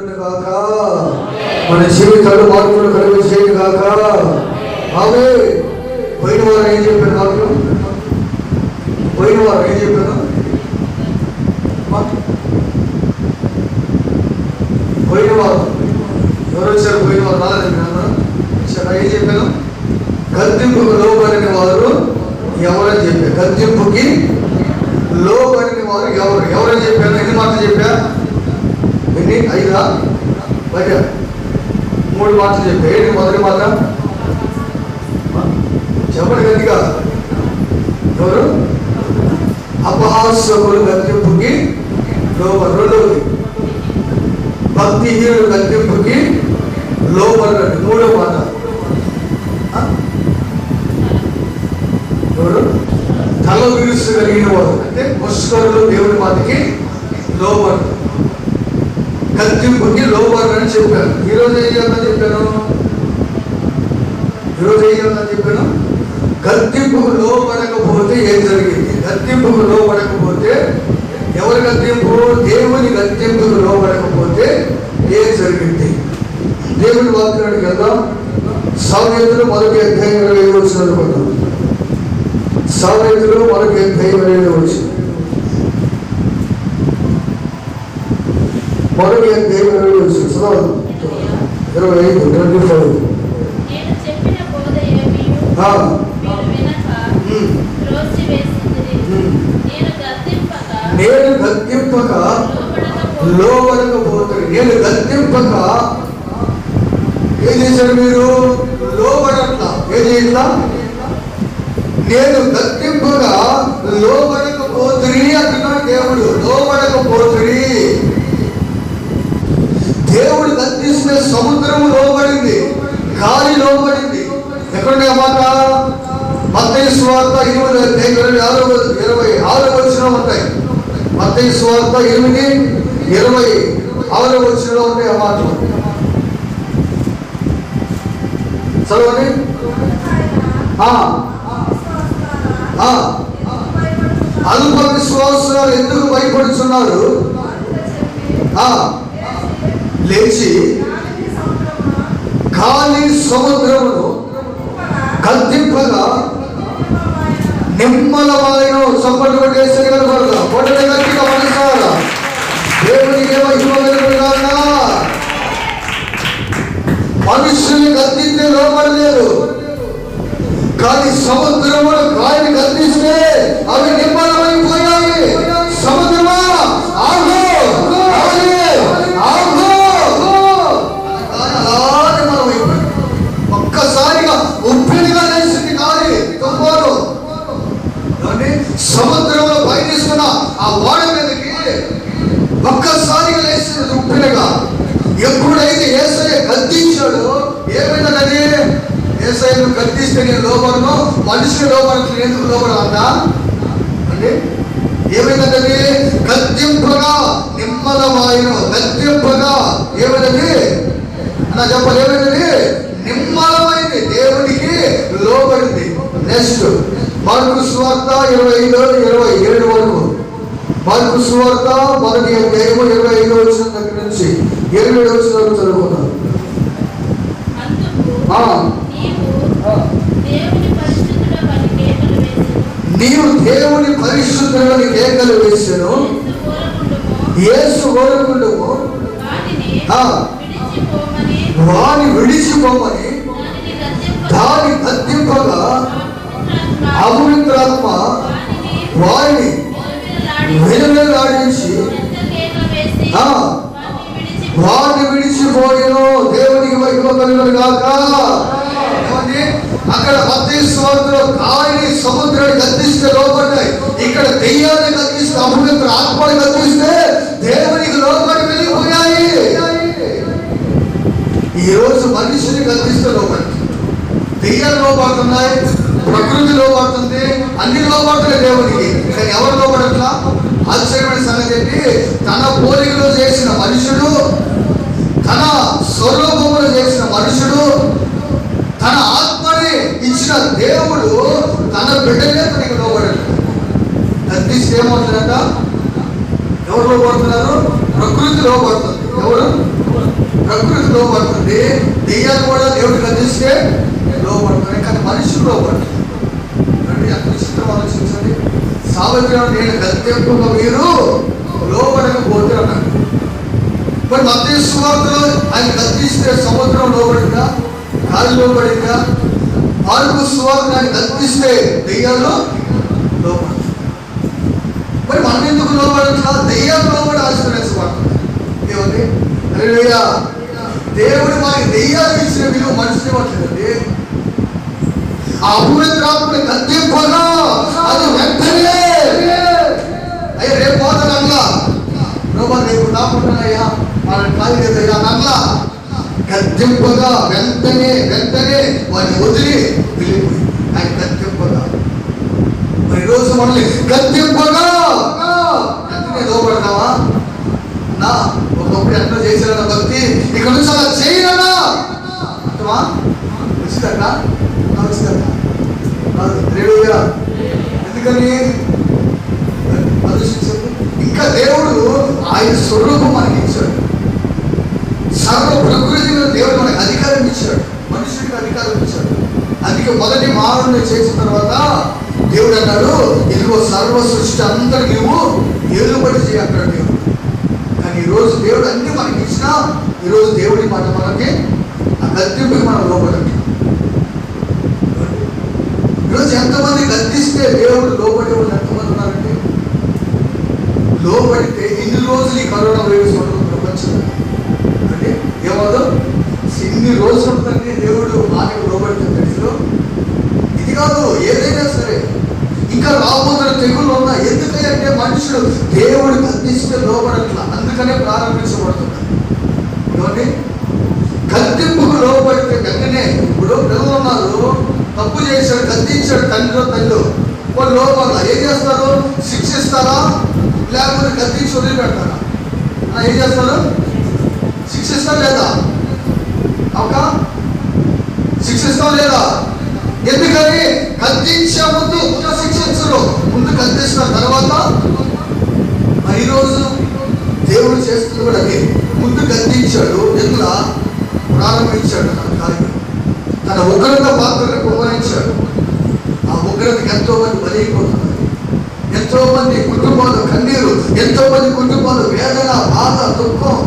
చేయబడును గాక. మన జీవితాలు మార్పులు కలిగి చేయను గాక. ఆమె పోయిన వారు ఏం చెప్పారు? నాకు పోయిన వారు ఏం చెప్పారు? పోయిన వారు ఎవరు వచ్చారు? పోయిన వారు రాలేదు. ఏం చెప్పాను? గద్దింపుకు లోబడిన వారు ఎవరని చెప్పారు? గద్దింపుకి లోబడిన వారు ఎవరు? ఎవరని చెప్పాను? ఎన్ని మాటలు చెప్పా? ఎన్ని? 5 బయట 3 మాటలు చెప్పా. ఏంటి మొదటి మాట? చెప్పండి గట్టిగా. ఎవరు? అపహాస్యకులు గద్దింపుకి లోబడి. రెండవది భక్తిహీనులు గద్దింపుకి లోబడి. 3వ మాట ఎవరు? తల విరుసు కలిగిన వారు, అంటే ముష్కరులు దేవుని మాటకి లోబడి, గద్దింపుకి లోబడి అని చెప్పాను. ఈరోజు ఏం చేయాలని చెప్పాను? గద్దింపుకు లోబడకపోతే ఏం జరిగింది? గద్దింపుకు లోబడకపోతే ఎవరి గద్దింపు? దేవుని గద్దింపుకు లోబడకపోతే ఏం జరిగింది? దేవుని వాక్యానికి వెళ్దాం. సామెతలు 1వ అధ్యాయం 20వ వచనం అనుకుందాం. సామెతలు 1వ అధ్యాయం 20వ వచనం. 1వ అధ్యాయం 20వ వచనం. 25 నేను గద్దింపక లోబడకపోతే, నేను గద్దింపక ఏం చేశారు మీరు? లోబడట్లా. ఏం చేయట్లా? నేను గద్దింపగా లోబడకపోతురి అంటున్నాడు దేవుడు. లోబడకపోతురి. దేవుడు గద్దిస్తే సముద్రము లోబడింది, గాలి లోబడింది. ఎక్కడున్నాయి మాట? మత్తయి సువార్త 8:26 వచనం ఉంటాయి. మత్తయి సువార్త 8:26 వచనంలో ఉంటాయి ఆ మాటలు. చదవండి. అల్ప విశ్వాసాలు ఎందుకు భయపడుతున్నారు? లేచి గాలి సముద్రమును గద్దింపగా నిమ్మలమైన చప్పట్లు కొట్టేసి కనపడదా? కొట్టడే గట్టిగా మనసారా దేవునికి మహిమగా. మనుషుల్ని గద్దిస్తే లోపడలేదు, కానీ సముద్రమును గాలిని గద్దిస్తే అవి నిమ్మలమైపోయాయి. సముద్రమా ఆగు, ఒక్కసారిగా ఉప్పిడిగా లేచింది గాలి, తుఫాను. సముద్రంలో పయనిస్తున్న ఆ ఓడ మీదకి ఒక్కసారిగా లేచింది ఉప్పిడిగా. ఎప్పుడైతే యేసయ్య గద్దించాడో ఏమైందని? యేసయ్యను గద్దిస్తే నేను లోబడను, మనిషిని లోబడట్లేదు, ఎందుకు లోబడాలంట అంటే ఏమైందంటే గద్దింపగా నిమ్మలమాయను. గద్దింపగా ఏమైందండి అన్న చెప్పాలి? ఏమైందండి? నిమ్మలమైంది, దేవుడికి లోబడింది. నెక్స్ట్ మార్కు సువార్త 25:27 వరకు. మార్కు సువార్త 1వ అధ్యాయం 25వ వచనం దగ్గర నుంచి 27వ వచనం వరకు చదువుకున్నాం. నీవు దేవుని పరిశుద్ధులని కేకలు వేసాను. యేసు కోరుకుంటూ వాని విడిచిపోమని దాని గద్దింపగా అపవిత్రాత్మ వారిని విలువలాడించి వారిని విడిచిపోయిను. దేవునికి మహిమ కలుగును గాక. అక్కడ మత్తయి సువార్తలో గాలిని సముద్రాన్ని గద్దిస్తే లోపడ్డాయి. ఇక్కడ దెయ్యాన్ని గద్దిస్తే, అపవిత్ర ఆత్మని గద్దిస్తే దేవునికి లోపడి వెళ్ళిపోయాయి. ఈ రోజు మనిషిని గద్దిస్తే లోపడి దెయ్యాలు లోపడుతున్నాయి, ప్రకృతి లోపడుతుంది, అన్ని లోపడుతున్నాయి దేవునికి. కానీ ఎవరు లోపడట్లా? ఆశ్చర్యమైన సంగతి ఏంటి? తన పోలికలో చేసిన మనుషుడు, తన స్వరూపములో చేసిన మనుషుడు, తన ఆత్మని ఇచ్చిన దేవుడు తన బిడ్డలే తనకి లోబడలేదు. గద్దిస్తే ఏమవుతుందంట? ఎవరు లోపడుతున్నారు? ప్రకృతి లోపడుతుంది. ఎవరు? ప్రకృతి లోపడుతుంది, దెయ్యాలు కూడా దేవుడు గద్దిస్తే లోపడుతున్నాయి, కానీ మనుషులు లోపడుతుంది. ఎంత విచిత్రం ఆలోచించండి. సావిత్రి నేను గద్దెంపుగా మీరు లోపడకపోతే అన్నాడు. మరి మత్తయి సువార్తలో ఆయన గద్దిస్తే సముద్రం లోపడిందా, గాలి లోపడిందా? మార్కు సువార్త ఆయన గద్దిస్తే దెయ్యాలు లోపడుతుంది. మరి మనం ఎందుకు లోపడట్లా? దెయ్యాలు లోపడి ఆశ్రయించబడుతుంది. ఏమండి? హల్లెలూయా. దేవుడు మనకి దెయ్యాలు ఇచ్చిన విలువ మనిషిని ఇవ్వట్లేదండి. ఆ అపవిత్రాత్మని గద్దింపగా అది వెంటనే అయ్యా రేపు పోతానల్లా ప్రభా రేపు రాకుండానయ్యా వాళ్ళని ఖాళీ లేదయ్యా నల్లా గద్దింపగా వెంటనే వాడిని వదిలి వెళ్ళిపోయి ఆయన గద్దింపగా. మరి రోజు మనల్ని గద్దింపగా వెంటనే లోపడతావా? నా ఒకప్పుడు ఎంతో చేశారన్న భక్తి ఇక్కడ నుంచి అలా చేయరా అంటవా? వచ్చిందట ఎందుకని ఆలోచించండి. ఇంకా దేవుడు ఆయన స్వరూపం మనకి ఇచ్చాడు. సర్వ ప్రకృతి మీద దేవుడు మనకి అధికారం ఇచ్చాడు, మనుషుడికి అధికారం ఇచ్చాడు. అందుకే మొదటి మానవుని చేసిన తర్వాత దేవుడు అన్నాడు, ఇదిగో సర్వ సృష్టి అందరికి నువ్వు ఏలుబడి చేయంటాడు దేవుడు. కానీ ఈరోజు దేవుడు అన్ని మనకి ఇచ్చినా ఈరోజు దేవుడి మాట మనకి ఆ గద్దెంపుకి మనం లోపడండి. ఈరోజు ఎంతమంది గద్దిస్తే దేవుడు లోబడి వాళ్ళు ఎంతమంది ఉన్నారండి? లోబడితే ఇన్ని రోజులు ఈ కరోనా వైరస్ ఉండదు ప్రపంచం అంటే ఏమవుదో ఇన్ని రోజులు ఉంటుందండి. దేవుడు మాటకు లోబడితే తెలుసు. ఇది కాదు, ఏదైనా సరే ఇంకా రాబోతున్న తెగులు ఉన్నా ఎందుకంటే మనుషుడు దేవుడు గద్దిస్తే లోబడట్లా, అందుకనే ప్రారంభించబడుతుంది. ఏమండి? గద్దింపుకు లోబడితే వెంటనే ఇప్పుడు పిల్లలు ఉన్నారు, తప్పు చేశాడు, గద్దించాడు తల్లి వాళ్ళు లోపల ఏం చేస్తారు? శిక్షిస్తారా లేకపోతే గద్దించి వదిలిపెడతారా? ఏం చేస్తారు? శిక్షిస్తారు లేదా? ఒక శిక్షిస్తాం లేదా? ఎందుకని? గద్దించే ముందు శిక్షించరు, ముందు గద్దిస్తారు తర్వాత. ఈరోజు దేవుడు చేస్తుంది కూడా అదే. ముందు గద్దించాడు, ఎందులా ప్రారంభించాడు తన కార్యం, తన ఉగ్రత పాత్రను కుమరించాడు. ఆ ఉగ్రతకి ఎంతో మంది బలైపోతున్నారు, ఎంతో మంది కుటుంబాలు కన్నీరు, ఎంతో మంది కుటుంబాలు వేదన, బాధ, దుఃఖం.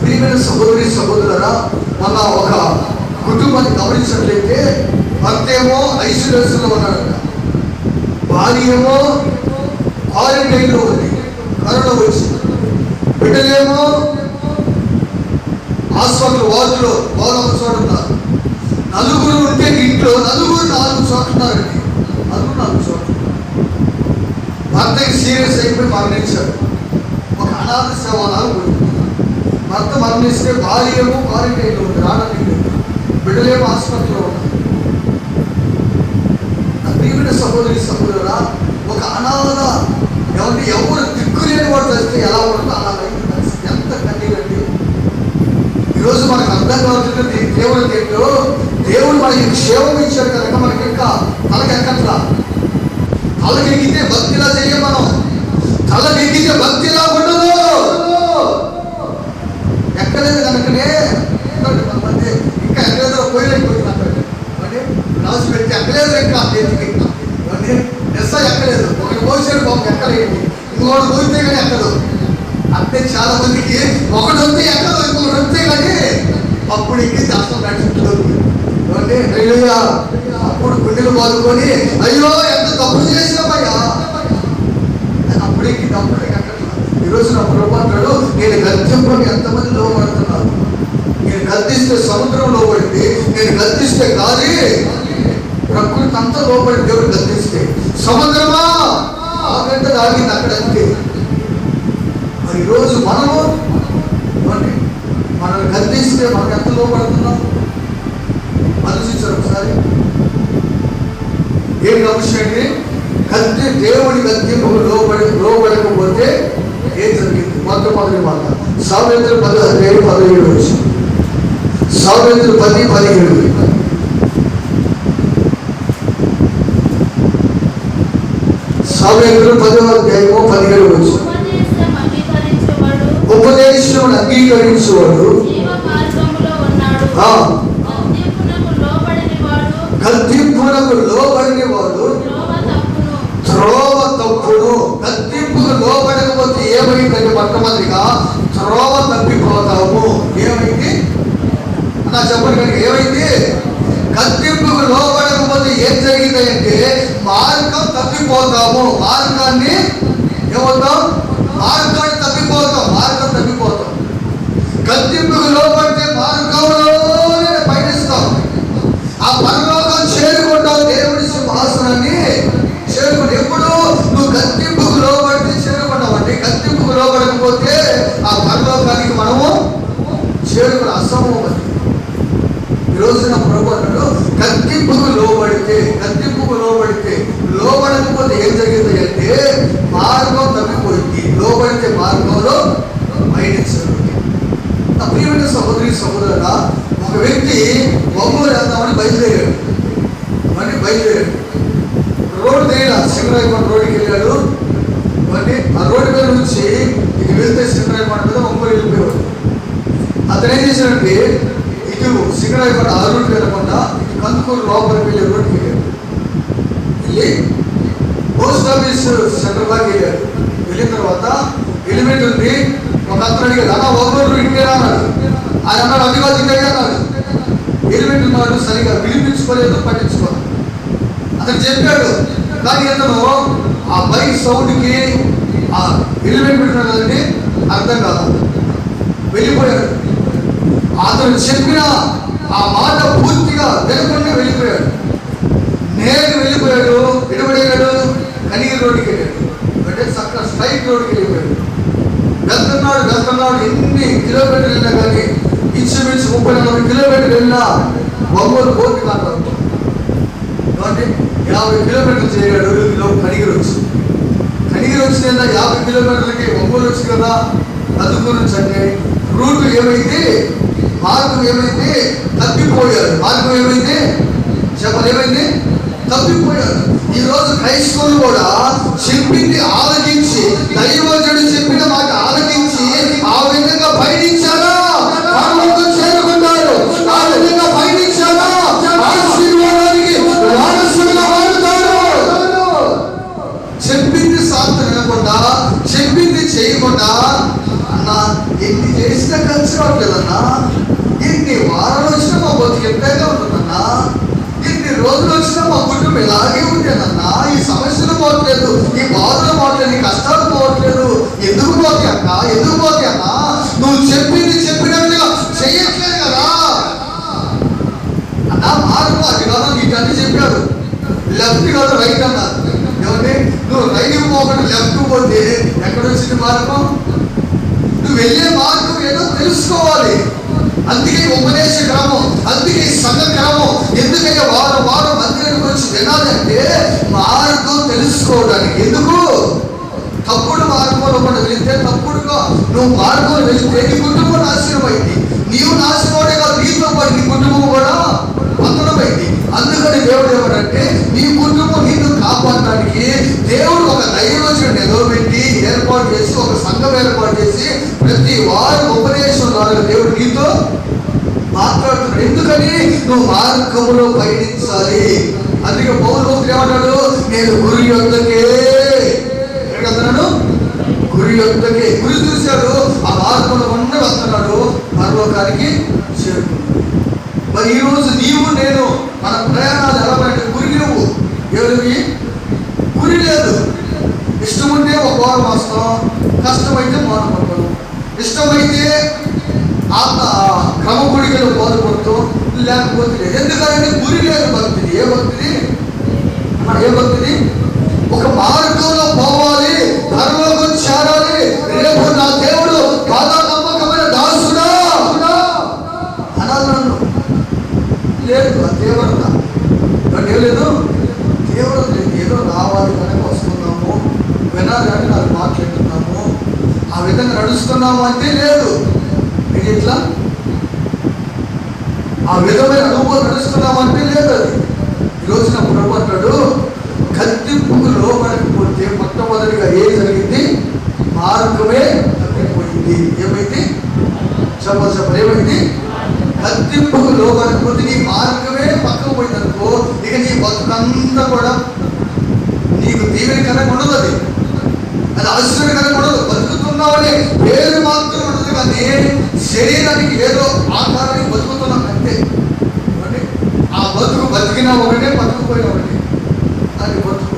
ప్రియమైన సహోదరి సహోదరులారా, మన ఒక కుటుంబాన్ని గమనించినట్లయితే భర్త ఏమో ఐసోలేషన్లో ఉన్నాడంట, భార్య ఏమో క్వారంటైన్లో ఉంది, కరోనా వచ్చి, బిడ్డలేమో హాస్పిటల్ వార్డులో పోలమ్మ చూడున్నారు. నలుగురు ఉంటే ఇంట్లో నలుగురు 4 చోట్ల ఉన్నారండి. నలుగురు 4 చోట్ల. భర్తకి సీరియస్ అయిపోయి మరణించాడు. ఒక అనాథ సేవనాలు పోయింది. భర్త మరణిస్తే భార్య ఏమో క్వారంటైన్లో ఉంది, రావడానికి బిడ్డలేమో హాస్పిటల్లో ఉన్నారు. ప్రియమైన సహోదరి సహోదరుడా, ఒక అనాథ ఎవరు దిక్కులేని వాడు చేస్తే ఎలా ఉంటుందో అలా ఎంత కన్నీరండి. ఈరోజు మనకు అర్థం కావాల్సింది దేవుడు ఏంటో. దేవుడు మనకి క్షేమం ఇచ్చాడు కనుక మనకి ఇంకా తలకెక్కట్లా. తలకెక్కితే భక్తిలా చేయ, మనం తలకెక్కితే భక్తిలా ఉండదు. ఎక్కలేదు కనుకనే కొంతమంది ఇంకా ఎక్కలేదో పోయినట్టు రాసి పెట్టి ఎక్కలేదు, ఇంకా ఎక్కలేదు. ఒకటి పోసాడు బాబు ఎక్కలేదు, ఇంకొకటి పోతే కానీ ఎక్కదు. అంటే చాలా మందికి ఒకటి వస్తే ఎక్కదు, ఇంకొకటి వస్తే కానీ అప్పుడు ఇంకే దర్శనం నడుచుకుంటుంది. అప్పుడు గుండెలు బాదుకొని అయ్యో ఎంత తప్పు చేసినామయ్యా అప్పుడు ఇంక తప్పుడు ఎక్కట్లా. ఈరోజు నా ప్రభుత్వాడు నేను గద్దింపుకి ఎంతమంది లోపడుతున్నారు. నేను గద్దిస్తే సముద్రం లోపడింది, నేను గద్దిస్తే గాలి ప్రకృతి అంతా లోపడి దేవుడు గద్దిస్తే సముద్రమా ఆగంట ఆగింది అక్కడ అంతే. మరి ఈరోజు మనము మనల్ని గద్దిస్తే మనకు ఎంత లోపడుతున్నాం ఆలోచించారు ఒకసారి. ఏం అవసరం? దేవుడి గద్దింపు లోబడకపోతే ఏం జరిగింది? మొదటి మాట సామెతలు 10:17 వచ్చి, సామెతలు 10:17 సామెతలు 10:17 వచ్చి, ఉపదేశం ఉపదేశమును అంగీకరించువాడు గద్దింపునకు లోబడిన వాడు త్రోవ తప్పును. గద్దింపుకు లోబడకపోతే ఏమైందంటే మొట్టమొదటిగా త్రోవ తప్పిపోతాము. ఏమైంది అన్నా చెప్పండి కనుక ఏమైంది? గద్దింపుకు లోబడకపోతే ఏం జరిగిందంటే మార్గం తప్పిపోతాము. మార్గాన్ని ఏమవుతాం? మార్గాన్ని తప్పిపోతాం. మార్గం తప్పిపోతాం. గద్దింపుకు లోబడితే మార్గంలోనే పయనిస్తాం. ఆ పరలోకం చేరుకుంటాం. దేవుడి సింహాసనాన్ని చేరుకుంటాం. ఎప్పుడు నువ్వు గద్దింపుకు లోబడితే చేరుకుంటామండి. గద్దింపుకు లోబడకపోతే ఆ పరలోకానికి మనము చేరుకుని అసమం. ఈ రోజున ప్రభు అన్నాడు గద్దింపుకు లోబడితే లోబడకపోతే ఏం జరిగింది అంటే మార్గం తప్పిపోయింది. లోబడితే మార్గంలో పయనించదు. నా ప్రియమైన సహోదరి సహోదరుడా, ఒక వ్యక్తి ఒంగోలు వెళ్దామని బయలుదేరాడు. రోడ్డు దగ్గర సింగరాయకొండ రోడ్డుకి వెళ్ళాడు. ఆ రోడ్డు మీద నుంచి ఇటు వెళ్తే సింగరాయకొండ మీద ఒంగోలు వెళ్ళిపోయాడు. అతను ఏం చేశాడంటే ఇటు సింగరాయకొండ ఆ రోడ్డుకి వెళ్ళకుండా ఇటు కందుకూరు లోపలికి వెళ్ళే రోడ్డుకి వెళ్ళాడు. వెళ్ళి పోస్ట్ ఆఫీస్ సెంటర్ దాకా వెళ్ళాడు. వెళ్ళిన తర్వాత ఎలిమెంట్ ఉంది. ఒక అతను అడిగాడు, అన్న ఒంగోలు ఇంకేనా అన్నాడు. ఆయన అన్నాడు అది కాదు ఇంకే అన్నాడు. ఎలిమెంట్ ఉన్నాడు, సరిగా వినిపించుకోలేదు, పట్టించుకోలేదు. అతను చెప్పాడు కానీ అతను ఆ బైక్ సౌండ్కి ఆ ఎలిమెంట్ పెట్టినది అర్థం కాదు, వెళ్ళిపోయాడు. అతను చెప్పిన ఆ మాట పూర్తిగా వినకుండా వెళ్ళిపోయాడు. నేను వెళ్ళిపోయాడు. ఎటుబడిగాడు? కనిగిరి రోడ్డుకి వెళ్ళాడు. అంటే చక్కగా స్ట్రైట్ రోడ్డుకి వెళ్ళిపోయాడు. వెళ్తున్నాడు ఎన్ని కిలోమీటర్లు వెళ్ళినా కానీ ఇంచుమించు 30-40 కిలోమీటర్లు వెళ్ళినా ఒంగోలు పోటీ కాదు. 50 కిలోమీటర్లు చేయగాడు. కనిగిరి వచ్చిందా 50 కిలోమీటర్లకి ఒంగోలు వచ్చి కదా. అందుకు నుంచి అంటే రూట్ ఏమైంది? మార్గం ఏమైంది? తప్పిపోయాడు. మార్గం ఏమైంది? చెప్పలు ఏమైంది? తప్పిపోయాడు. ఈ రోజు క్రైస్తవులు కూడా చెప్పింది ఆలకించి, దైవజనుడు చెప్పిన మాట ఆలకించి ఆ విధంగా పయనించారా చేరుకున్నారు. ఆ విధంగా పయనించారా ఆశీర్వాదానికి వారసులుగా మారుతారు. చెప్పింది సాధన వినకుండా, చెప్పింది చేయకుండా, అన్నా ఎన్ని చేసినా కలిసి రావట్లేదన్నా, ఎన్ని వారాలు వచ్చినా మా బతుకు ఎంతగా ఉంటుందన్నా, ఎన్ని రోజులు వచ్చినా మా కుటుంబం ఇలాగే ఉండేదన్నా, ఈ సమస్యలు పోవట్లేదు, ఈ బాధలు పోవట్లేదు, ఈ కష్టాలు పోవట్లేదు. ఎందుకు పోతే అన్నా? నువ్వు చెప్పినట్టుగా చెయ్యట్లేదు కదా అన్నా. మార్గం అది కాదు, నీకన్నీ చెప్పాడు. లెఫ్ట్ కాదు రైట్ అన్నారు. ఏమంటే నువ్వు రైట్ పోకుండా లెఫ్ట్ పోతే ఎక్కడ వచ్చింది మార్గం? నువ్వు వెళ్ళే మార్గం ఏదో తెలుసుకోవాలి. అందుకే ఉపదేశ క్రమం, అందుకే సంఘ క్రమం. ఎందుకంటే వారం మందిరానికి వచ్చి వినాలంటే మార్గం తెలుసుకోవడానికి. ఎందుకు? తప్పుడు మార్గంలో కూడా వెళితే తప్పుడుగా నువ్వు మార్గంలో వెళితే నీ కుటుంబం నాశనం అయింది. నీవు నాశనమే కాదు, నీతో పాటు నీ కుటుంబం కూడా పతనమైంది. అందుకని దేవుడు ఏమంటే నీ కుటుంబం నిన్ను కాపాడడానికి దేవుడు ఒక దైవజనుడిని నిలవబెట్టి ఏర్పాటు చేసి, ఒక సంఘం ఏర్పాటు చేసి ప్రతి వారం ఉపదేశం ద్వారా దేవుడు నీతో మాట్లాడుతున్నాడు. ఎందుకని? నువ్వు మార్గంలో పయనించాలి. అందుకే పౌలు ఏమన్నాడు? నేను గురి యొద్దకే వెళ్తున్నాడు. గురి చూశాడు. ఆ మార్గంలో ఉండి వస్తున్నాడు, పరలోకానికి చేరుకున్నాడు. మరి ఈరోజు నీవు నేను మన ప్రయాణాలు ఎలా పడితే గురి లేవు. ఎవరికి గురి లేదు. ఇష్టం ఉంటే ఒక వారం వస్తాం, కష్టమైతే మానపడతాం. ఇష్టమైతే క్రమకుడికలు బాధపడుతూ, లేకపోతే లేదు. ఎందుకంటే గురి లేదు భక్తిది. ఏ భక్తిది? ఒక మార్గంలో పోవాలి, పరలోకం చేరాలి. రేపు నా దేవుడు బాగా నమ్మకమైన దాసుడా అనాలను లేదు. ఆ తీవ్రత అంటే లేదు, తీవ్రత లేదు. ఏదో రావాలి కనుక వస్తున్నాము, వినాలి అని నాకు మాట్లాడుతున్నాము, ఆ విధంగా నడుస్తున్నాము అంటే లేదు. ఇట్లా ఆ విధమైన అనుభవం నడుస్తున్నామంటే లేదు. అది ఈరోజు నా ప్రభు అంటాడు, గద్దింపుకు లోబడకపోతే మొట్టమొదటిగా ఏం జరిగింది? మార్గమే తప్పిపోయింది. ఏమైంది? చెప్పాలి ఏమైంది? గద్దింపుకు లోబడకపోతే నీ మార్గమే పక్కకు పోయిందనుకో, ఇక నీ బతుకంతా కూడా నీకు దీవెనకరంగా ఉండదు. అది ఆశ్చర్యకరంగా ఉండదు. బతుకుతున్నామని పేరు మాత్రం ఉండదు, కానీ శరీరానికి ఏదో ఆకారానికి బతుకుతున్నాం అంతే. ఆ బతుకు బతికినా ఒకటే, బతుకుపోయినా ఒకటే. అది బతుకు,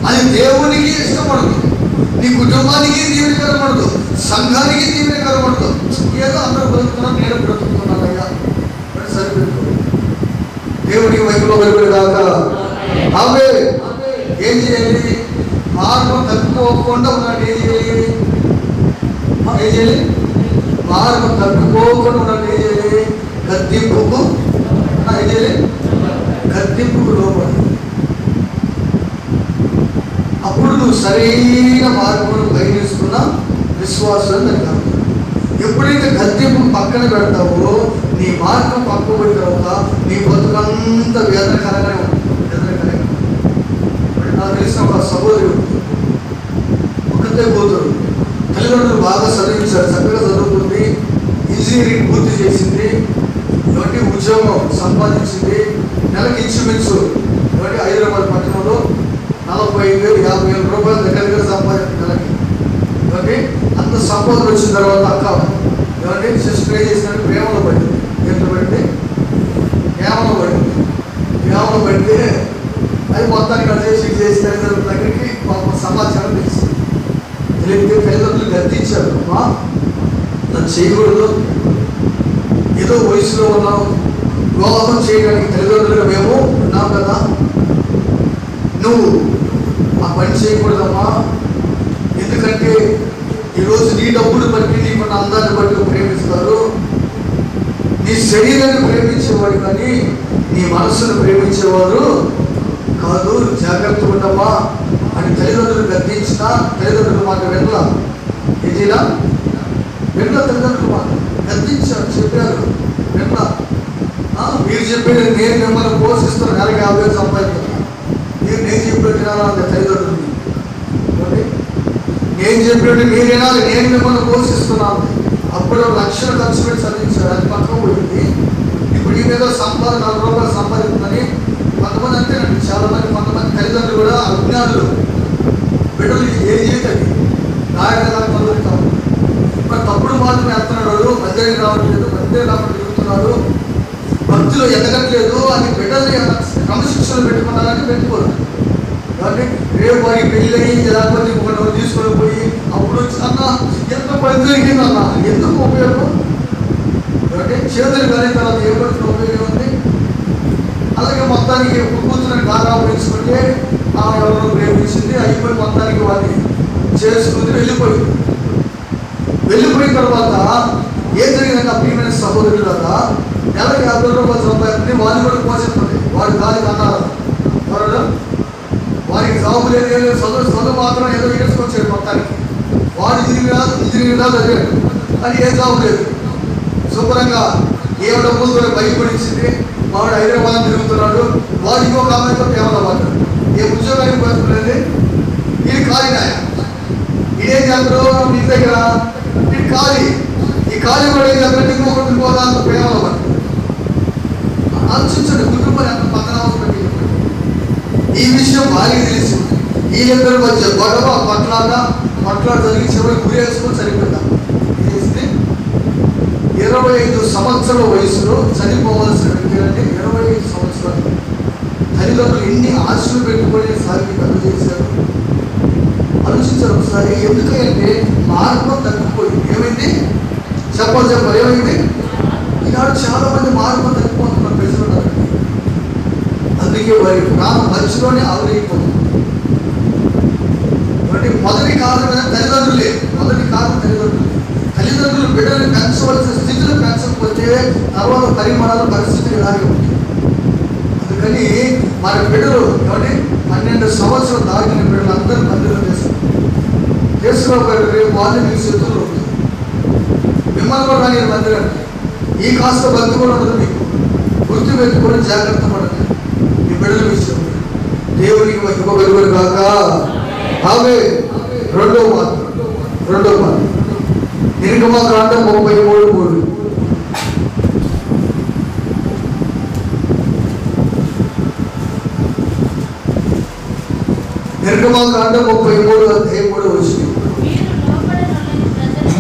అది దేవునికి ఇష్టపడదు, నీ కుటుంబానికి దీవెనకరపడదు, సంఘానికి దీవెనకరపడదు. ఏదో అందరూ బ్రతుకున్నాం, నేను బ్రతుకుతున్నానయ్యా సరిపెట్టు. దేవునికి వైపులో వెలుగులు దాకా అవే ఏం చేయాలి? మార్గం తప్పుకోకుండా ఉన్నాడు. ఏం చేయాలి? మార్గం తప్పుకోకుండా ఉన్నాడు. ఏం చేయాలి? గద్దింపుకు ఏం చేయాలి? గద్దింపుకు లోపడి అప్పుడు నువ్వు సరైన మార్గంలో పయనిస్తున్న విశ్వాసం దానికి. ఎప్పుడైతే గద్దింపు పక్కన పెడతావో నీ మార్గం పక్కకు పోయిన తర్వాత నీ బతుకంతా వేదనకరంగానే ఉంటుంది. నాకు తెలిసిన ఒక సహోదరుడు, ఒకటే కూతురు, తల్లిదండ్రులు బాగా చదివించారు, చక్కగా చదువుకుంది, ఇంజనీరింగ్ పూర్తి చేసింది, ఇవన్నీ ఉద్యోగం సంపాదించింది. నెలకి ఇంచుమించు ఇవన్నీ హైదరాబాద్ పట్టణంలో 45,000 50,000 రూపాయలు దగ్గర సంపాదించింది నెలకి. ఇవన్నీ అంత సంపాదన వచ్చిన తర్వాత అక్క ఇవన్నీ స్ప్రే చేసినట్టు ప్రేమలో పడింది. ఎంత పడితే ప్రేమలో పడింది. ప్రేమలో పడితే అది మొత్తానికి అడ్జస్ట్ చేసి తల్లిదండ్రుల దగ్గరికి సమాచారం తెలిసింది. తెలిపితే తల్లిదండ్రులు గద్దించారు, అమ్మా నన్ను చేయకూడదు, ఏదో వయసులో ఉన్నాం, వివాహం చేయడానికి తల్లిదండ్రులుగా మేము ఉన్నాం కదా, నువ్వు ఆ పని చేయకూడదమ్మా. ఎందుకంటే ఈరోజు నీ డబ్బులు బట్టి నీకున్న అందాన్ని బట్టి ప్రేమిస్తారు. నీ శరీరాన్ని ప్రేమించేవాడు కానీ నీ మనస్సును ప్రేమించేవారు కాదు, జాగ్రత్త ఉండమ్మా అని తల్లిదండ్రులు గద్దించిన తల్లిదండ్రులు మాట వెళ్ళా. ఏదైనా వెళ్ళా, తల్లిదండ్రులు మాట గద్దించారు, చెప్పారు, వెళ్ళా. మీరు చెప్పేది నేను మిమ్మల్ని పోషిస్తాను, నెలకి 50,000 సంపాదిస్తాను, నేను చెప్పినట్టు అంతే తల్లిదండ్రులు. నేను చెప్పినట్టు మీరు వినాలి, నేను మిమ్మల్ని పోషిస్తున్నాను. అప్పుడు 1,00,000 ఖర్చు పెట్టి చదివించారు, అది పక్కన పోయింది. ఇప్పుడు ఈ మీద సంపాదన 4 రూపాయలు సంపాదిస్తుందని కొంతమంది అంతేనండి. చాలా మంది కొంతమంది తల్లిదండ్రులు కూడా అజ్ఞానులు, బిడ్డలు ఏం చేయటది నాయకులు చదువుతాం. మరి తప్పుడు మాత్రమే వేస్తున్నాడు, మధ్యాహ్నం రావట్లేదు, మధ్యాహ్నం రావడం తిరుగుతున్నాడు, భక్తులు ఎదగట్లేదు అని బిడ్డల్ని క్రమశిక్షణలు పెట్టుకున్నారని పెట్టుకోరు. కాబట్టి రేపు వారికి పెళ్ళి అయ్యి లేకపోతే ఒకటి తీసుకొని పోయి అప్పుడు అన్న ఎంత పని జరిగిందన్న, ఎందుకు ఉపయోగం? కాబట్టి చేతులు కలిగిన తర్వాత ఏమవుతున్న ఉపయోగం ఉంది? అలాగే మొత్తానికి కూతురుని గారాబు వేసుకుంటే ఎవరో ప్రేమించింది, అయిపోయి మొత్తానికి వాడిని చేసుకుంటే వెళ్ళిపోయిన తర్వాత ఏం జరిగిందంటే ప్రియమైన సహోదరులు కదా, నెలకి 50,000 రూపాయలు సంపాదించి వాళ్ళు కూడా పోషిస్తుంది. వాడు దానికి అన్నారు, వారికి జాబు లేదు, చదువు మాత్రం ఏదో వేసుకొచ్చాడు మొత్తానికి. వాడు ఇంజనీరింగ్ చదివాడు, అది ఏ జాబు లేదు. శుభ్రంగా ఏ డబ్బులతో భయపడించింది, వాడు హైదరాబాద్ తిరుగుతున్నాడు, వాడు ఇంకొక అమ్మాయితో కేవలం పడ్డాడు. ఏ ఉద్యోగానికి పడుతుంది, ఇది ఖాళీ నాయ, ఇదేం చేస్తారు మీ దగ్గర, ఇది ఖాళీ, ఈ ఖాళీ కూడా ఏం చేస్తారంటే ఇంకొకటి పోదాంతో కేవలం పడ్డాడు. ఆలోచించండి, కుటుంబాన్ని ఎంత పక్కన అవసరం. ఈ విషయం బాగా తెలిసింది. వీళ్ళిద్దరి మధ్య గొడవ పట్లాట జరిగి చివరికి గురి వేసుకొని చనిపోయిందా. 25 సంవత్సరాల వయసులో చనిపోవలసిన వ్యక్తి అంటే 25 సంవత్సరాలు. తల్లిదండ్రులు ఎన్ని ఆశలు పెట్టుకొని సాగి పెద్ద చేశారు. ఆలోచించారు ఒకసారి. ఎందుకంటే మార్గం తగ్గిపోయింది. ఏమైంది చెప్పాలి ఏమైంది? ఈనాడు చాలా మంది మార్గం తగ్గిపోతున్నారు ప్రజలు. అందుకే వారి ప్రాణం మధ్యలోనే ఆవిరైపోతుంది. కాబట్టి మొదటి కారణం తల్లిదండ్రులే. తల్లిదండ్రులు బిడ్డలు పెంచవలసిన స్థితిలో పెంచకపోతే తర్వాత పరిస్థితులు ఇలాగే ఉంటుంది. అందుకని మన బిడ్డలు కాబట్టి 12 సంవత్సరాలు దాటిన బిడ్డలు అందరూ మందిరం చేసుకోబడి రేపు వాళ్ళు మీ చేతుల్లో ఉంటుంది. మిమ్మల్ని కూడా రాని మందిరానికి ఈ కాస్త భక్తి కూడా ఉండదు. మీకు గుర్తు పెట్టుకొని జాగ్రత్త పడండి మీ బిడ్డల విషయం. దేవునికి ఇవ్వగలుగురు కాక. ఆమె రెండో మాట నిర్గమకాండం 33:3. నిర్గమకాండం 33:3.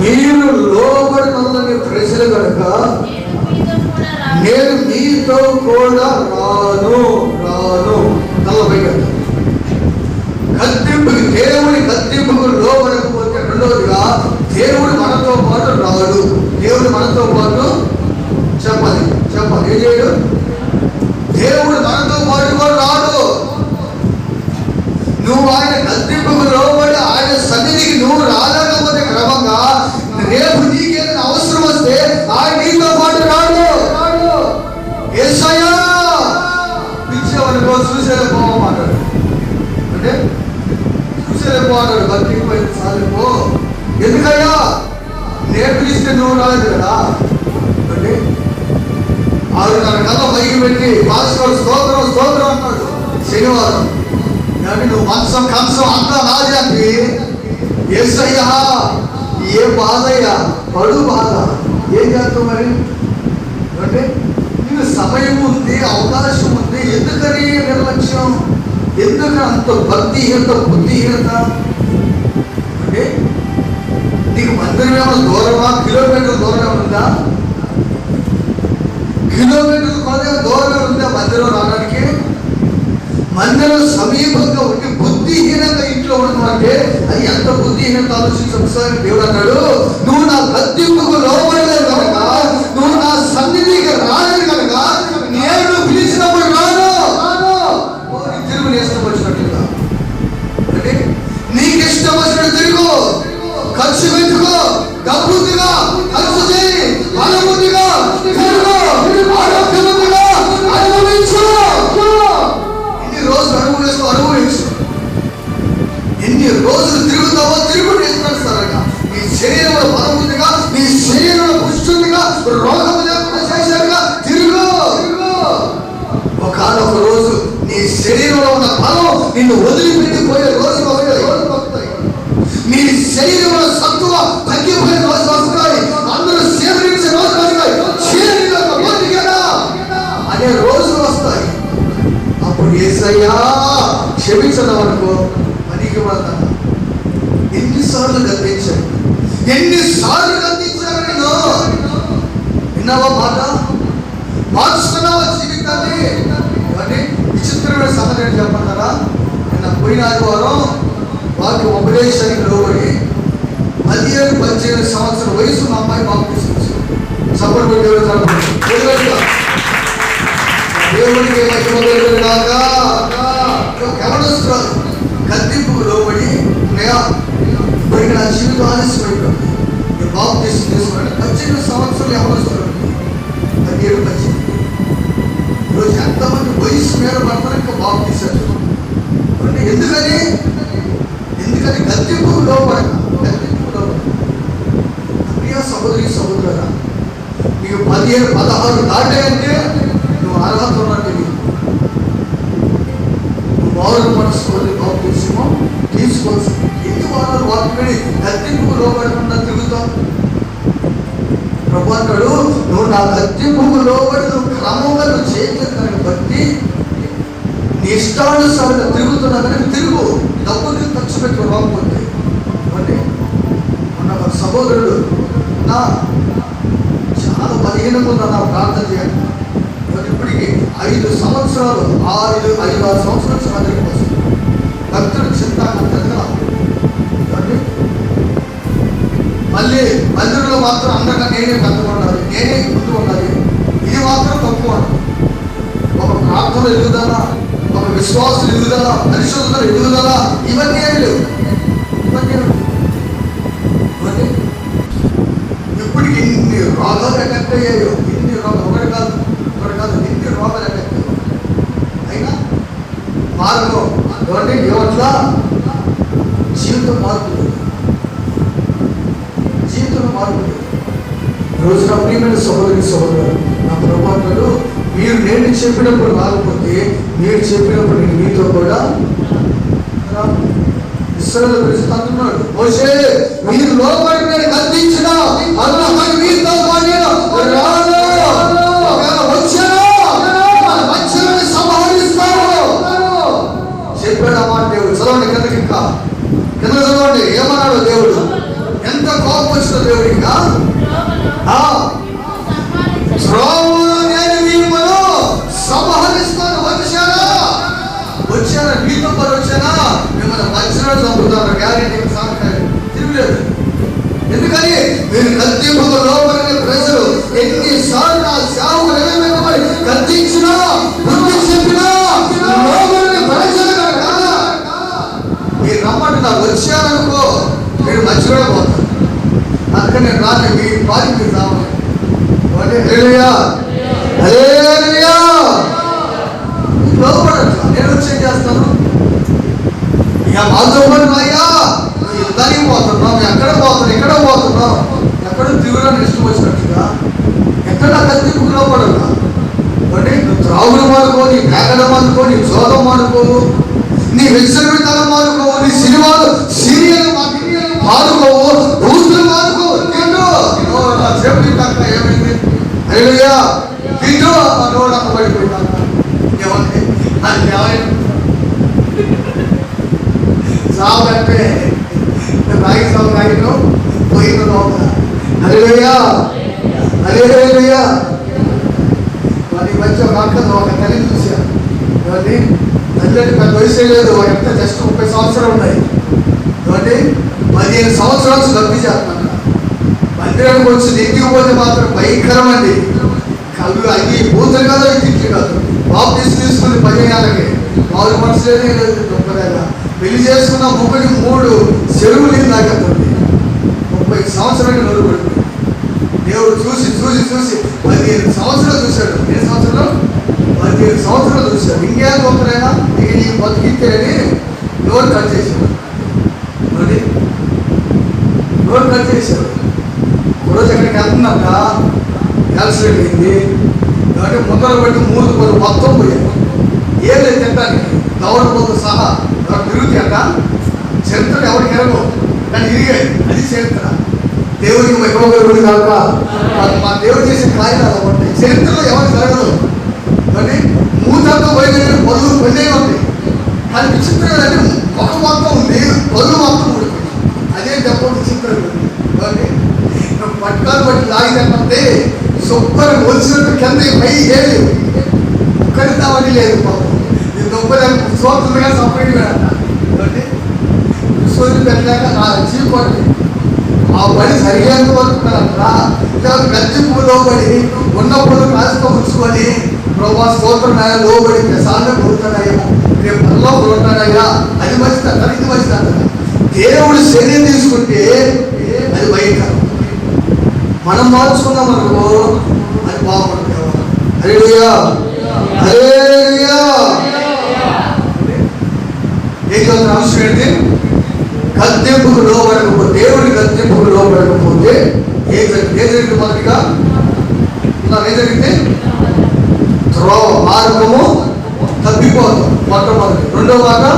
మీరు లోబడినొల్లని ప్రజలు కనుక నేను మీతో కూడా రాను. 40 గద్దింపుకి, దేవుడి గద్దింపుకు లోబడకపోతే రెండోదిగా దేవుడు మనతో పాటు రాడు. దేవుడు మనతో పాటు చెప్పాలి ఏం చేయడు? దేవుడు మనతో పాటు కూడా రాడు. నువ్వు ఆయన గద్దింపుకు లోబడి ఆయన సన్నిధికి నువ్వు రాలేకపోతే క్రమంగా రేపు నీకేదైనా అవసరం వస్తే ఆయన నీతో పాటు రాడు. యేసయ్యా పిలిచేవాడికో చూసేదే పోమాటాడు, అంటే చూసేదే పోతాడు. గద్దింపు సాలిపో, ఎందుకయ్యా నేను పిలిస్తే నువ్వు రాలేదు కదా. అంటే 6:30 కల్లా పైకి పెట్టి పాస్టర్ స్తోత్రం అన్నాడు శనివారం. అంటే నువ్వు కంచం అంతా నాది అంటే యేసయ్యా ఏ బాధయ్యా, పడు బాధ ఏం చేస్తావు మరి? అంటే నీకు సమయం ఉంది, అవకాశం ఉంది, ఎందుకని నిర్లక్ష్యం? ఎందుకని అంత భక్తిహీనత, బుద్ధిహీనత? అంటే నీకు మందిరం ఏమైనా దూరమా? కిలోమీటర్ల దూరం ఉందా? కిలోమీటర్ల కొద్దిగా దూరం ఉందా మందిరం రావడానికి? మందిరం సమీపంగా ఉండి బుద్ధిహీనంగా ఇంట్లో ఉండమంటే అది ఎంత బుద్ధిహీనత ఆలోచించి ఒకసారి దేవుడు అన్నాడు, నువ్వు నా గద్దింపుకు లోబడలేదు కనుక, నువ్వు నా సన్నిధికి రాలేదు కనుక నేను పిలిచినప్పుడు రాను. తిరుగు నీ ఇష్టం వచ్చినట్టుగా, అంటే నీకు ఇష్టం వచ్చినట్టు తిరుగు, ఖర్చు పెట్టుకో, డబ్బుగా ఖర్చు చేయి, బలముగా తిరుగు, ఆరోగ్యముగా అనుభవించు. రోజు అనుభవించు. ఎన్ని రోజులు తిరుగుతావో తిరుగుడు వేసుకొస్తారగా. నీ శరీరంలో బలం ఉందిగా, నీ శరీరంలో పుష్టి ఉందిగా, రోగం లేకుండా చేశారుగా, తిరుగు. ఒకనొక రోజు నీ శరీరంలో ఉన్న బలం నిన్ను వదిలిపెట్టిపోయే రోజు వస్తాయి. నీ శరీరంలో సత్తువ తగ్గిపోయే రోజు వస్తాయి. అందరూ సేకరించే రోజు వస్తాయి. అనే రోజులు వస్తాయి. అప్పుడు యేసయ్యా క్షమించడం అనుకో, పనికి పడతాను. ఎన్నిసార్లు గద్దించాను నేను? విన్నావా మాట? మార్చుకున్నావా జీవితాన్ని? కానీ విచిత్రమైన సంగతి ఏంటి చెప్పన్నారా? నిన్న పోయిన ఆదివారం వారికి ఉపదేశానికి లోబడి 17-18 సంవత్సరాల వయసు మా అమ్మాయి బాబు తీసుకొచ్చారు. సపోర్ట్ దేవుడికి మహిమగా గమనిస్తున్నారు. గద్దింపుకు లోబడి పోయిన నా జీవితం ఆలస్యమైపోయింది. నేను బాబు తీసుకున్నాను. 18 సంవత్సరాలు గమనిస్తున్నాను. 17-18 ఈరోజు ఎంతమంది వయసు మీద పడతారు ఇంకా బాబు తీశారు. అంటే ఎందుకని గద్దింపుకు లోబడక. ప్రియ సహోదరులారా, నీకు 15-16 దాటాయంటే నువ్వు అర్హత ఉన్నట్టు. నువ్వు మారు మనసుకొని బాప్తిస్మో తీసుకోవచ్చు. ఎన్ని వారాలు వాటిని గద్దింపుకు లోబడకుండా తిరుగుతావు? ప్రభు అంటాడు, నువ్వు నా గద్దింపుకు లోబడి నువ్వు క్రమంగా నువ్వు చేయలేదు దాన్ని బట్టి నీ ఇష్టానుసారంగా తిరుగుతున్నా కానీ తిరుగు. డబ్బులు ఖర్చు పెట్టుకో రాకపోతే. అంటే మొన్న ఒక సహోదరుడు నా చాలా బలహీనంగా ఉందా, నా ప్రార్థన చేయాలి. ఇప్పటికి 5 సంవత్సరాలు 5-6 సంవత్సరాలు సమాధానం వస్తుంది. భక్తుడు చింత అంతగా. మళ్ళీ మందిరంలో మాత్రం అందరిగా నేనే పెద్దగా ఉండాలి, నేనే ముందు ఉండాలి. ఇది మాత్రం తక్కువ. ఒక ప్రార్థన ఎదుగుదల, ఒక విశ్వాసం ఎదుగుదల, పరిశోధన ఎదుగుదల ఇవన్నీ ఏమి లేవు. ఇప్పటికి ఇన్ని రోగాలు ఎఫెక్ట్ అయ్యాయో, ఇన్ని రోగాలు ఒకటి కాదు ఇన్ని రోగాలు ఎఫెక్ట్ అయ్యాయి. అయినా మార్గం అంటే ఏమట్లా జీవితం మార్పు రోజు నా ప్రియమైన సహోదరుడు నా ప్రభుత్వాలు మీరు నేను చెప్పినప్పుడు రాకపోతే మీరు చెప్పినప్పుడు నేను మీతో కూడా ఇశ్రాయేలు గురించి అంటున్నాడు. మోషే మీరు లోబడి నేను గద్దించినా తెలుసు దేవుడిగా నేను మిమ్మల్ని సంహరిస్తాను. వచ్చానా మీతో పాటు వచ్చానా మిమ్మల్ని వచ్చిన చంపుతాను. గ్యారెంటీ తిరుగులేదు. ఎందుకని మీరు కత్తింపుకు లోబడిన ప్రజలు ఎన్నిసార్లు నా సేవకులు కత్తించినా బుద్ధి చెప్పినా లోబడిన ప్రజలు కనుక మీరు రమ్మంటే నాకు వచ్చాననుకో మీరు మర్చిపోయి పోతారు. అందుకని నేను రాను, మీ పాలికి మీరు రావాలి. లోపడట్లా నేను వచ్చి ఏం చేస్తాను? ఇక మాతో పాటు అయ్యా యుద్ధానికి పోతున్నాం, ఎక్కడ పోతున్నాం, ఇక్కడ పోతున్నాం, ఎక్కడ తీవ్రాన్ని ఇష్టం వచ్చినట్టుగా ఎక్కడ కత్తింపుకు లోపడగా నువ్వు త్రాగులు మానుకో, నీ మేకడం మానుకో, నీ జోదం మానుకో, నీ విచ్చలవిడితనం మానుకో, నీ సినిమాలు సీరియల్ మానుకోవు, ఊసులు మానుకో. సేపు తింటాక ఏమైంది? అయ్యా తింటూ ఆ నోడు అంత పడిపోయింది. ఏమంటే అది ఏమైంది? సాబంటే రాయి సాగు రాయిలో పోయిన లోపల అరేయ్యా అరేయ్యా వాడి మధ్య ఒక అక్కతో ఒక తల్లి చూశాను. ఏమండి తల్లి పెద్ద వయసు లేదు, ఎంత జస్ట్ 30 సంవత్సరాలు ఉన్నాయి. ఏమండి 15 సంవత్సరాలు గబ్బి చేస్తాను. మందిరానికి వచ్చి నెగ్గిపోతే మాత్రం భయంకరమండి. కళ్ళు అవి పూతలు కాదు, అవి తిట్లు కాదు. బాబు తీసుకుని 15 ఏళ్ళకి వారు మనసులేనే గొప్పదేగా పెళ్లి చేసుకున్న 33 చెరువులు నీళ్ళు తాగేస్తుంది. 30 సంవత్సరాలకి నోరు పడుతుంది. దేవుడు చూసి చూసి చూసి 15 సంవత్సరాలు చూశాడు. ఎన్ని సంవత్సరాలు? 15 సంవత్సరాలు చూశాడు. ఇంకేం గొప్పదైనా ఇక నీ బతికితే అని నోరు కట్ చేశాడు. నోరు కట్ చేశాడు. రోజు ఎక్కడికి వెళ్తున్నాక యాక్సిడెంట్ అయింది. కాబట్టి ముద్దలు పెట్టి 3 కొలు మొత్తం పోయాడు. ఏం లేదు తింటానికి దౌడపోతు సహా తిరుగుతాయట. చరిత్ర ఎవరికి ఎరగవు కానీ ఇరిగాయి. అది చరిత్ర. దేవుడికి మహిమగలుగుతుంది కాక మా దేవుడు చేసే కార్యాలు ఉంటాయి. చరిత్రలో ఎవరికి జరగదు. కానీ మూతంతో బయలుదేరి పళ్ళు పెళ్ళే ఉంటాయి. కానీ విచిత్రం అంటే ఒక మొత్తం ఉంది, పళ్ళు మొత్తం ఊడిపోయింది. అదే దెబ్బ విచిత్రం. కానీ పట్కాలు బట్టి లాగితే సొప్పని వచ్చినట్టు కింద పై ఏది ఒక్కరితామని లేదు. పాపం ఇది దొబ్బదాన్ని సోతుందిగా సపరేట్గా అంటే సోది పెట్టలేక నా చీపట్టి ఆ పని సరిగేంత వరకు కదంటా. ఇలా గజ్జింపు లోబడి ఉన్నప్పుడు కాస్త ఉంచుకొని ప్రభా స్తోత్రం లోబడి ప్రసాదం కొడుతున్నాయేమో, రేపు పనిలో కొడుతున్నాయా, అది మంచిది అంటారు, ఇది మంచిది అంటారు. దేవుడు శరీరం తీసుకుంటే అది భయంకరం. మనం మార్చుకున్నాం అనుకో అది బాగుంటుంది. హల్లెలూయా హల్లెలూయా. ఏం చదువుతున్న అంశం ఏంటి? గద్దెంపుకు లోబడకపోతే, దేవుడి గద్దెంపుకు లోబడకపోతే ఏం జరిగింది? మొదటిగా ఏం జరిగింది? త్రోవ మార్గము తప్పిపోతాం మొట్టమొదటి. రెండో భాగం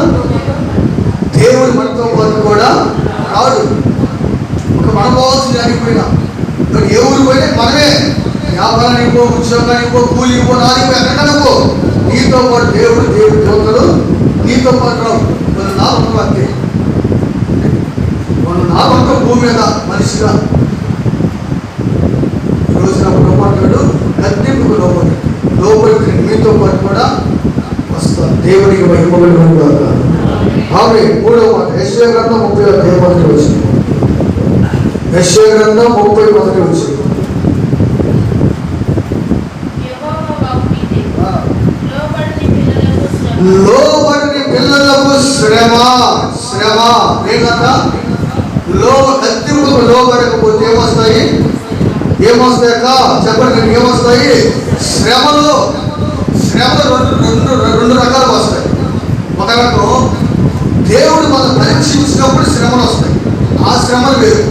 దేవుడి మనతో పాటు కూడా రాడు. ఒక మనపోవాల్సింది అడిగిపోయినా ఏ ఊరు పోయినా మనమే, వ్యాపారానికి పో, ఉద్యోగానికి పో, కూలికి పో, నాలుగు ఎక్కడికైనా పో, నీతో పాటు దేవుడు దేవుడి దేవతలు నీతో పాటు రావు. మన నాలుగు అంతే, మన నాలుగు భూమి మీద మనిషిగా రోజున మాట్లాడు గద్దెంపుకు లోపలికి మీతో పాటు కూడా వస్తాను. దేవుడికి మహిమగలుగును గాక. ఆమె మూడవ మాట యెషయా గ్రంథం 30 వచ్చింది. యెషయా గ్రంథం 30 వచ్చింది. లోబడిన పిల్లలకు శ్రమ శ్రమ లేదంట. గద్దెంపుకు లోబడకపోతే ఏమొస్తాయి? ఏమొస్తాయక చెప్పండి. ఏమొస్తాయి? శ్రమలు. శ్రమలు రెండు రకాలు వస్తాయి. ఒక రకం దేవుడు మనం పరీక్షించినప్పుడు శ్రమలు వస్తాయి. ఆ శ్రమలు వేరు.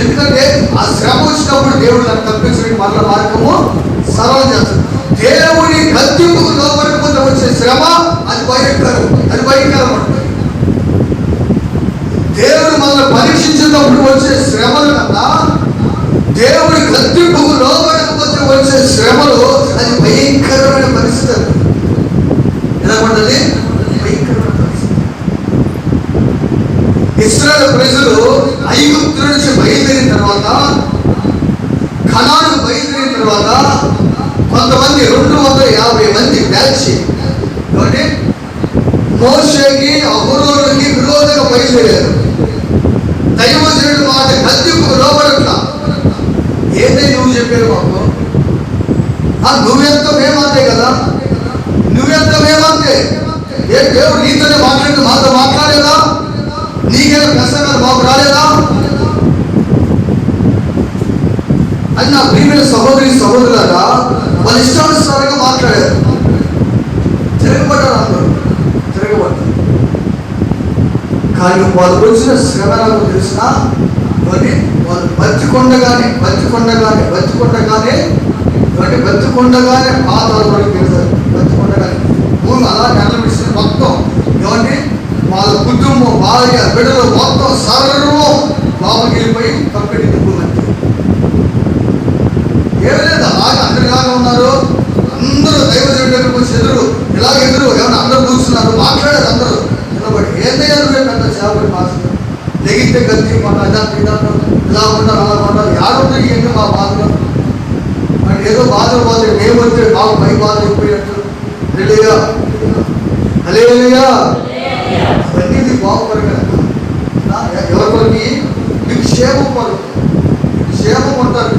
ఎందుకంటే ఆ శ్రమ వచ్చినప్పుడు దేవుడు నన్ను తప్పించడానికి మరల మార్గము సరళం చేస్తాడు. దేవుడి గద్దెంపుకు లోబడకపోతే వచ్చే శ్రమ అది భయంకరం. అది భయంకరం ఉంటుంది. దేవుడు మనల్ని పరీక్షించినప్పుడు వచ్చే శ్రమల కన్నా దేవుడి గద్దెంపుకు లోబడకపోతే వచ్చే శ్రమలు అది భయంకరమైన పరిస్థితి. ఎలా ఉంటుంది? భయంకరమైన పరిస్థితి. ఇశ్రాయేలు ప్రజలు ఐగుప్తు నుంచి బయలుదేరిన తర్వాత నువ్వెంత మేమంతే కదా, నువ్వెంత మేమంతే. ఏ దేవుడు నీతోనే మాతో మాట్లాడేదా? నీకైనా ప్రసంగాలు మాకు రాలేదా అని నా ప్రియమైన సహోదరులారా, వాళ్ళ ఇష్టానుసారంగా మాట్లాడారు. తిరగబడ్డారు, అందరూ తిరగబడ్డారు. కానీ వాళ్ళకు వచ్చిన శ్రమలకు తెలిసిన వాళ్ళు బతికొండగానే పాతాళంలోకి వెళ్తారు. బతికొండగానే భూమి అలా నెలవిస్తే మొత్తం ఏమంటే వాళ్ళ కుటుంబం, భార్య, బిడ్డలు మొత్తం సర్వం లోపలికి వెళ్ళిపోయి తప్పెట్టి దిక్కుమంటే ఏమి లేదు. అలాగే అందరిలాగా ఉన్నారు. అందరూ దైవజనుడి దగ్గరకు వచ్చి ఎదురు ఏమన్నా అందరూ కూర్చున్నారు, మాట్లాడారు. అందరూ నిలబడి ఏందయ్యా నువ్వే పెద్ద చేపడి మాస్టర్ లెగితే గతి మన ఇలా ఉంటారు అలా ఉంటారు. యాడుంటే ఏంటో మా బాధలో అంటే ఏదో బాధలు పోతే మేము వస్తే బాగు పై బాధ అయిపోయినట్టు. హల్లెలూయా అవన్నీ ఇది బాగుపడగల ఎవరి కొరకి? మీకు క్షేమం కొరకు, క్షేమం ఉంటారు.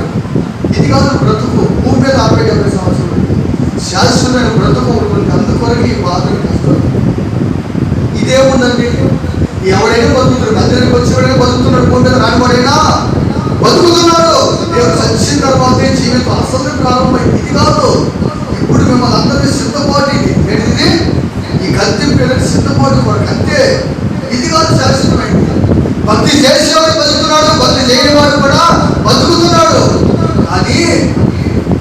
ఇది కాదు బ్రతుకు, భూమి మీద 60-70 సంవత్సరాలు శాశ్వతమైన బ్రతుకు ఉంటుంది. అందుకొరకు ఈ బాధలు కష్టం. ఇదేముందండి? ఎవడైనా బతుకుతున్నాడు, మందిరానికి వచ్చేవాడైనా బతుకుతున్నాడు, భూమి మీద రానివాడైనా బతుకుతున్నాడు. దేవుడు చచ్చిన తర్వాతే జీవితం అసలు ప్రారంభమైంది. ఇది కాదు. ఇప్పుడు మిమ్మల్ని అందరినీ సిద్ధపాటు, ఏంటిది ఈ గద్దెం పిల్లలకి సిద్ధపాటు కొరకు అంతే. ఇది కాదు శాశ్వతమైంది. భక్తి చేసేవాడు బతుకుతున్నాడు, భక్తి చేయనివాడు కూడా బతుకుతున్నాడు. కానీ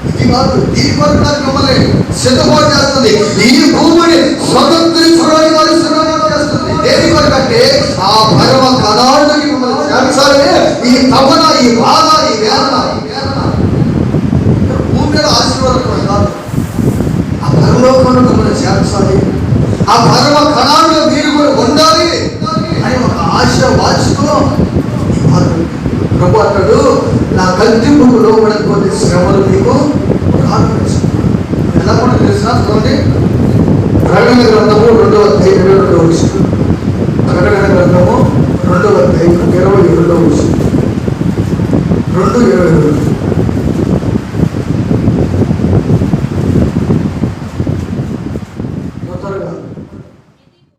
ఇది కాదు. దీని కొరకు నాకు మిమ్మల్ని సిద్ధపాటు చేస్తుంది. ఈ భూమిని స్వతంత్రించడానికి వారు సిద్ధపాటు చేస్తుంది. దేని కొరకు అంటే ఆ పరమ కణానికి మిమ్మల్ని చేర్చాలి. ఈ తపన, ఈ బాధ, ఈ వేదన భూమి మీద ఆశీర్వాదం కాదు, ఆ పరలోకంలో మిమ్మల్ని చేర్చాలి. ఆ పరమ కణాల్లో మీరు కూడా ఉండాలి అని ఒక ఆశ వాచుతో ప్రభు అంటాడు, నా గద్దింపుకు లోబడకపోతే శ్రమలు మీకు రావచ్చు. ఎలా కూడా తెలిసిన చూడండి, ప్రకటన గ్రంథము 2వ అధ్యాయం 22వ వచనం. ప్రకటన గ్రంథము